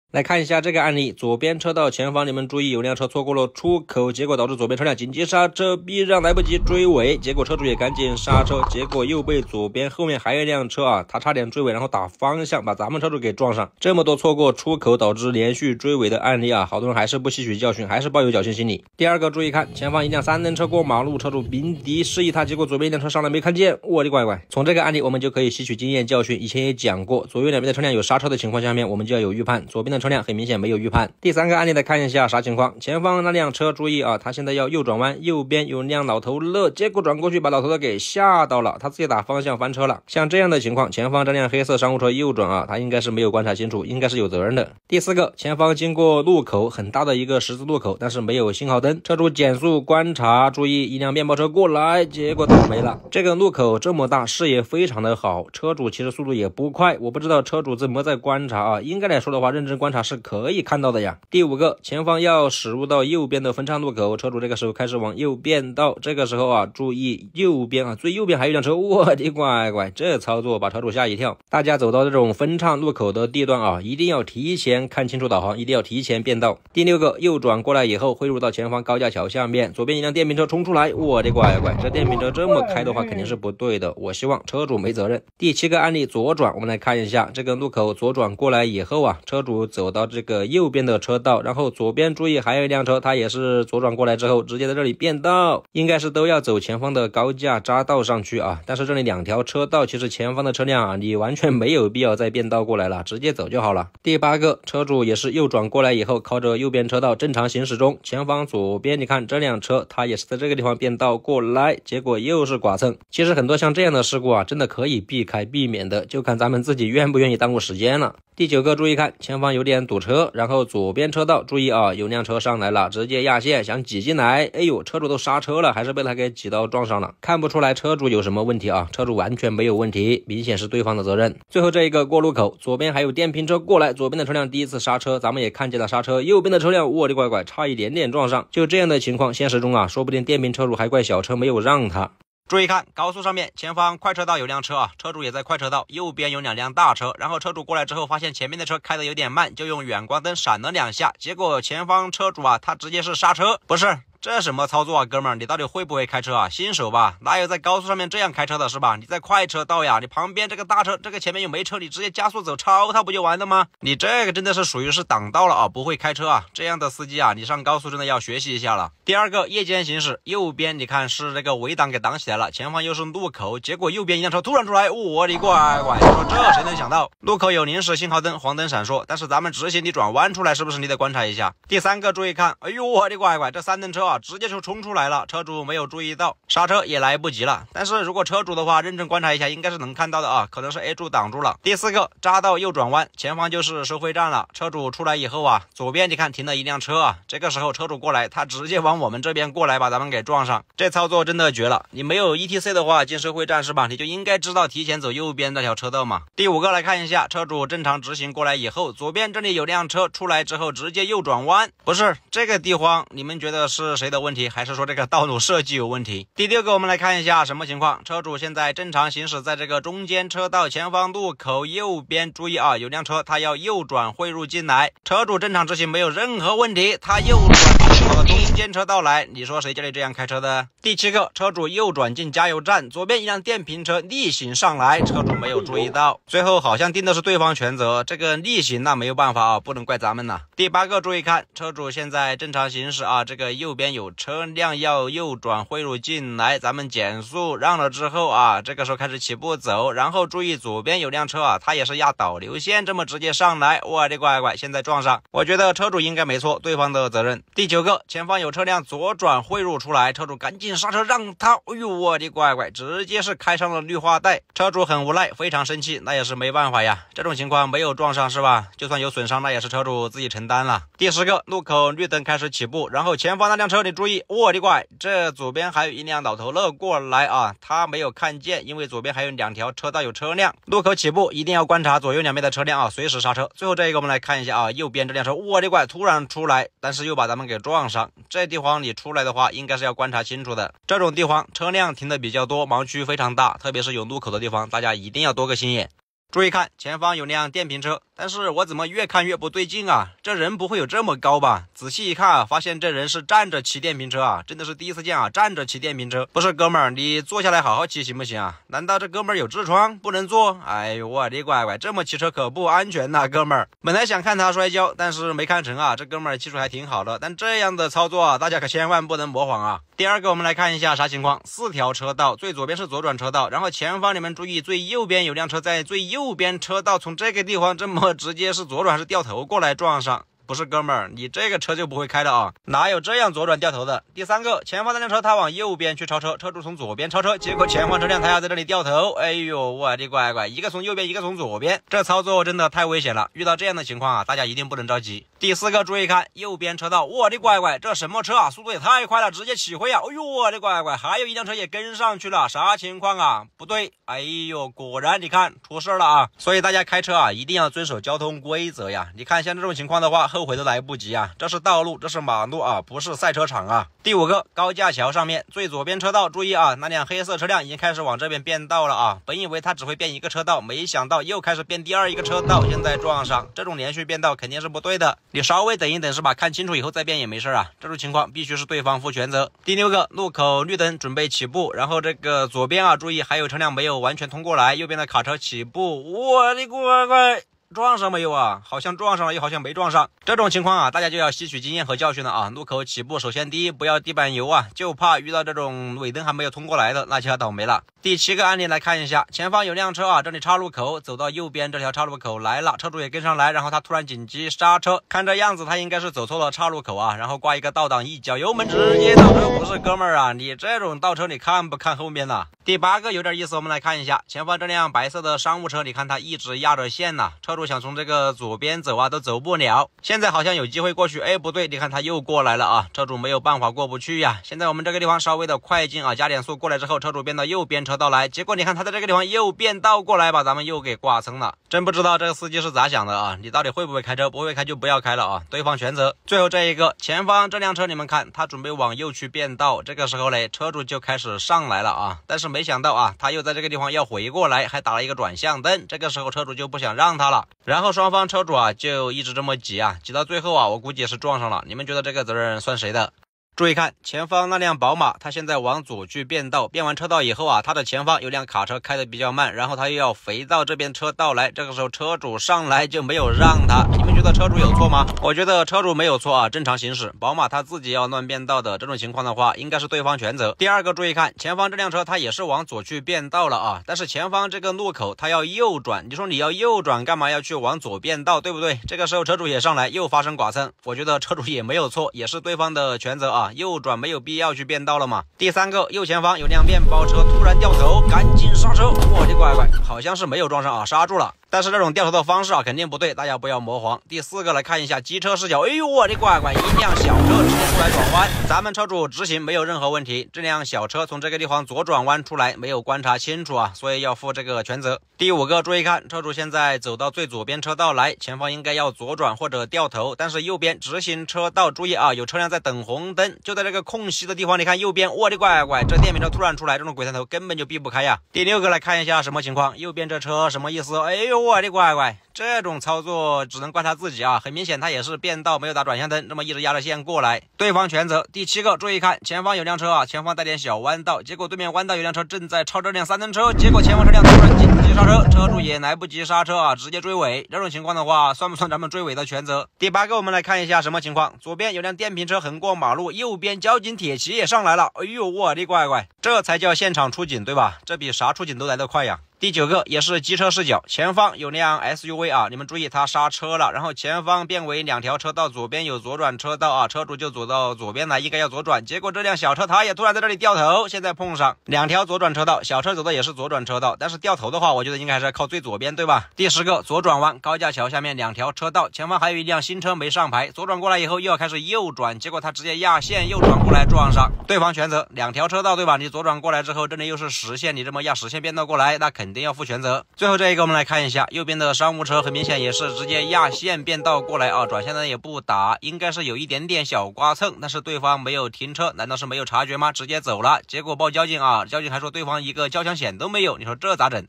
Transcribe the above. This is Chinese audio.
来看一下这个案例，左边车道前方，你们注意，有辆车错过了出口，结果导致左边车辆紧急刹车，避让来不及追尾，结果车主也赶紧刹车，结果又被左边后面还有一辆车啊，他差点追尾，然后打方向把咱们车主给撞上。这么多错过出口导致连续追尾的案例啊，好多人还是不吸取教训，还是抱有侥幸心理。第二个，注意看前方一辆3轮车过马路，车主鸣笛示意他，结果左边一辆车上来没看见，我的乖乖！从这个案例我们就可以吸取经验教训，以前也讲过，左右两边的车辆有刹车的情况下面，我们就要有预判，左边的车辆很明显没有预判。第三个案例来看一下啥情况，前方那辆车注意啊，他现在要右转弯，右边有辆老头乐，结果转过去把老头乐给吓到了，他自己打方向翻车了。像这样的情况，前方这辆黑色商务车右转啊，他应该是没有观察清楚，应该是有责任的。第四个，前方经过路口，很大的一个十字路口，但是没有信号灯，车主减速观察，注意一辆面包车过来，结果倒霉了。这个路口这么大，视野非常的好，车主其实速度也不快，我不知道车主怎么在观察啊，应该来说的话，认真观察是可以看到的呀。第五个，前方要驶入到右边的分岔路口，车主这个时候开始往右变道，这个时候啊，注意右边啊，最右边还有一辆车，我的乖乖，这操作把车主吓一跳。大家走到这种分岔路口的地段啊，一定要提前看清楚导航，一定要提前变道。第六个，右转过来以后汇入到前方高架桥下面，左边一辆电瓶车冲出来，我的乖乖，这电瓶车这么开的话肯定是不对的，我希望车主没责任。第七个案例，左转，我们来看一下这个路口左转过来以后啊，车主走到这个右边的车道，然后左边注意还有一辆车，他也是左转过来之后直接在这里变道，应该是都要走前方的高架匝道上去啊，但是这里两条车道，其实前方的车辆啊，你完全没有必要再变道过来了，直接走就好了。第八个，车主也是右转过来以后靠着右边车道正常行驶中，前方左边你看这辆车他也是在这个地方变道过来，结果又是剐蹭。其实很多像这样的事故啊，真的可以避开避免的，就看咱们自己愿不愿意耽误时间了。第九个，注意看前方有点堵车，然后左边车道注意啊，有辆车上来了，直接压线想挤进来，哎呦，车主都刹车了，还是被他给挤到撞上了。看不出来车主有什么问题啊，车主完全没有问题，明显是对方的责任。最后这一个过路口，左边还有电瓶车过来，左边的车辆第一次刹车，咱们也看见了刹车，右边的车辆我的乖乖，差一点点撞上。就这样的情况，现实中啊，说不定电瓶车主还怪小车没有让他。注意看，高速上面前方快车道有辆车啊，车主也在快车道，右边有2辆大车，然后车主过来之后发现前面的车开得有点慢，就用远光灯闪了2下，结果前方车主啊，他直接是刹车，不是。这什么操作啊，哥们儿，你到底会不会开车啊？新手吧，哪有在高速上面这样开车的，是吧？你在快车道呀，你旁边这个大车，这个前面又没车，你直接加速走超它不就完了吗？你这个真的是属于是挡道了啊，不会开车啊，这样的司机啊，你上高速真的要学习一下了。第二个，夜间行驶，右边你看是这个围挡给挡起来了，前方又是路口，结果右边一辆车突然出来，我的乖乖，你说这谁能想到？路口有临时信号灯，黄灯闪烁，但是咱们直行你转弯出来是不是你得观察一下？第三个，注意看，哎呦我的乖乖，这3轮车啊，直接就冲出来了，车主没有注意到，刹车也来不及了。但是如果车主的话认真观察一下，应该是能看到的啊，可能是 A 柱挡住了。第四个，匝道右转弯，前方就是收费站了，车主出来以后啊，左边你看停了一辆车啊，这个时候车主过来，他直接往我们这边过来把咱们给撞上，这操作真的绝了。你没有 ETC 的话进收费站是吧，你就应该知道提前走右边那条车道嘛。第五个来看一下，车主正常直行过来以后，左边这里有辆车出来之后直接右转弯，不是这个地方你们觉得是谁的问题，还是说这个道路设计有问题？第六个，我们来看一下什么情况，车主现在正常行驶在这个中间车道前方路口右边，注意啊，有辆车他要右转汇入进来，车主正常直行没有任何问题，他右转到中间车道来，你说谁叫你这样开车的？第七个，车主右转进加油站，左边一辆电瓶车逆行上来，车主没有注意到，最后好像定的是对方全责，这个逆行那没有办法啊，不能怪咱们呐。第八个，注意看，车主现在正常行驶啊，这个右边有车辆要右转汇入进来，咱们减速让了之后啊，这个时候开始起步走，然后注意左边有辆车啊，他也是压导流线这么直接上来，我的乖乖，现在撞上，我觉得车主应该没错，对方的责任。第九个，前方有车辆左转汇入出来，车主赶紧刹车让他，哎呦我的乖乖，直接是开上了绿化带，车主很无奈，非常生气，那也是没办法呀，这种情况没有撞上是吧？就算有损伤那也是车主自己承担了。第10个，路口绿灯开始起步，然后前方那辆车你注意，我的乖，这左边还有一辆老头乐过来啊，他没有看见，因为左边还有2条车道有车辆，路口起步一定要观察左右两边的车辆啊，随时刹车。最后这一个我们来看一下啊，右边这辆车，我的乖，突然出来，但是又把咱们给撞上，这地方你出来的话应该是要观察清楚的，这种地方车辆停的比较多，盲区非常大，特别是有路口的地方，大家一定要多个心眼。注意看，前方有辆电瓶车，但是我怎么越看越不对劲啊？这人不会有这么高吧？仔细一看啊，发现这人是站着骑电瓶车啊，真的是第一次见啊！站着骑电瓶车，不是哥们儿，你坐下来好好骑行不行啊？难道这哥们儿有痔疮不能坐？哎呦我的乖乖，这么骑车可不安全呐，哥们儿！本来想看他摔跤，但是没看成啊，这哥们儿技术还挺好的，但这样的操作啊，大家可千万不能模仿啊！第二个，我们来看一下啥情况，4条车道，最左边是左转车道，然后前方你们注意，最右边有辆车在最右边车道，从这个地方这么直接是左转还是掉头过来撞上？不是哥们儿，你这个车就不会开了啊，哪有这样左转掉头的？第三个，前方那辆车他往右边去超车，车主从左边超车，结果前方车辆他要在这里掉头，哎呦我的乖乖，一个从右边一个从左边，这操作真的太危险了，遇到这样的情况啊，大家一定不能着急。第四个，注意看右边车道，我的乖乖，这什么车啊，速度也太快了，直接起飞啊，哎呦我的乖乖，还有一辆车也跟上去了，啥情况啊？不对，哎呦，果然你看出事了啊，所以大家开车啊一定要遵守交通规则呀，你看像这种情况的话，后悔都来不及啊，这是道路，这是马路啊，不是赛车场啊。第五个，高架桥上面最左边车道，注意啊，那辆黑色车辆已经开始往这边变道了啊，本以为它只会变一个车道，没想到又开始变第二一个车道，现在撞上，这种连续变道肯定是不对的，你稍微等一等是吧，看清楚以后再变也没事啊，这种情况必须是对方负全责。第六个，路口绿灯准备起步，然后这个左边啊，注意还有车辆没有完全通过来，右边的卡车起步，我的乖乖，撞上没有啊？好像撞上了，又好像没撞上。这种情况啊，大家就要吸取经验和教训了啊！路口起步，首先第一，不要地板油啊，就怕遇到这种尾灯还没有通过来的，那就要倒霉了。第7个案例来看一下，前方有辆车啊，这里岔路口，走到右边这条岔路口来了，车主也跟上来，然后他突然紧急刹车，看这样子他应该是走错了岔路口啊，然后挂一个倒档，一脚油门直接倒车，不是哥们儿啊，你这种倒车你看不看后面呢？第8个有点意思，我们来看一下，前方这辆白色的商务车，你看它一直压着线呐，车主想从这个左边走啊，都走不了。现在好像有机会过去，哎，不对，你看他又过来了啊，车主没有办法过不去呀。现在我们这个地方稍微的快进啊，加点速过来之后，车主变到右边车道来，结果你看他在这个地方又变道过来，把咱们又给挂蹭了。真不知道这个司机是咋想的啊？你到底会不会开车？不会开就不要开了啊，对方全责。最后这一个，前方这辆车你们看，他准备往右去变道，这个时候呢，车主就开始上来了啊，但是没想到啊，他又在这个地方要回过来，还打了一个转向灯，这个时候车主就不想让他了，然后双方车主啊就一直这么挤啊，挤到最后啊，我估计也是撞上了。你们觉得这个责任算谁的？注意看前方那辆宝马，它现在往左去变道，变完车道以后啊，它的前方有辆卡车开得比较慢，然后它又要回到这边车道来，这个时候车主上来就没有让他，你们觉得车主有错吗？我觉得车主没有错啊，正常行驶，宝马它自己要乱变道的，这种情况的话应该是对方全责。第二个，注意看前方这辆车它也是往左去变道了啊，但是前方这个路口它要右转，你说你要右转干嘛要去往左变道，对不对？这个时候车主也上来又发生剐蹭，我觉得车主也没有错，也是对方的全责啊，右转没有必要去变道了嘛。第三个，右前方有辆面包车突然掉头，赶紧刹车，我的乖乖，好像是没有撞上啊，刹住了。但是这种掉头的方式啊肯定不对，大家不要模仿。第4个来看一下机车视角，哎呦我的乖乖，一辆小车直接出来转弯，咱们车主直行没有任何问题，这辆小车从这个地方左转弯出来没有观察清楚啊，所以要负这个全责。第5个，注意看车主现在走到最左边车道来，前方应该要左转或者掉头，但是右边直行车道，注意啊，有车辆在等红灯，就在这个空隙的地方，你看右边，我的乖乖，这电瓶车突然出来，这种鬼探头根本就避不开呀。第6个来看一下什么情况，右边这车什么意思？哎呦我的乖乖，这种操作只能怪他自己啊，很明显他也是变道没有打转向灯，这么一直压着线过来，对方全责。第7个，注意看前方有辆车啊，前方带点小弯道，结果对面弯道有辆车正在超这辆3轮车，结果前方车辆突然紧急刹车，车主也来不及刹车啊，直接追尾，这种情况的话算不算咱们追尾的全责？第8个，我们来看一下什么情况，左边有辆电瓶车横过马路，右边交警铁骑也上来了，哎呦我的乖乖，这才叫现场出警对吧？这比啥出警都来得快呀。第9个也是机车视角，前方有辆 SUV 啊，你们注意它刹车了，然后前方变为2条车道，左边有左转车道啊，车主就走到左边来，应该要左转，结果这辆小车它也突然在这里掉头，现在碰上2条左转车道，小车走的也是左转车道，但是掉头的话我觉得应该还是靠最左边对吧？第10个左转弯，高架桥下面2条车道，前方还有一辆新车没上牌，左转过来以后又要开始右转，结果他直接压线右转过来撞上，对方全责，2条车道对吧？你左转过来之后这里又是实线，你这么压实线变道过来，那肯定要负全责。最后这一个我们来看一下，右边的商务车很明显也是直接压线变道过来啊，转向灯也不打，应该是有一点点小刮蹭，但是对方没有停车，难道是没有察觉吗？直接走了，结果报交警啊，交警还说对方一个交强险都没有，你说这咋整？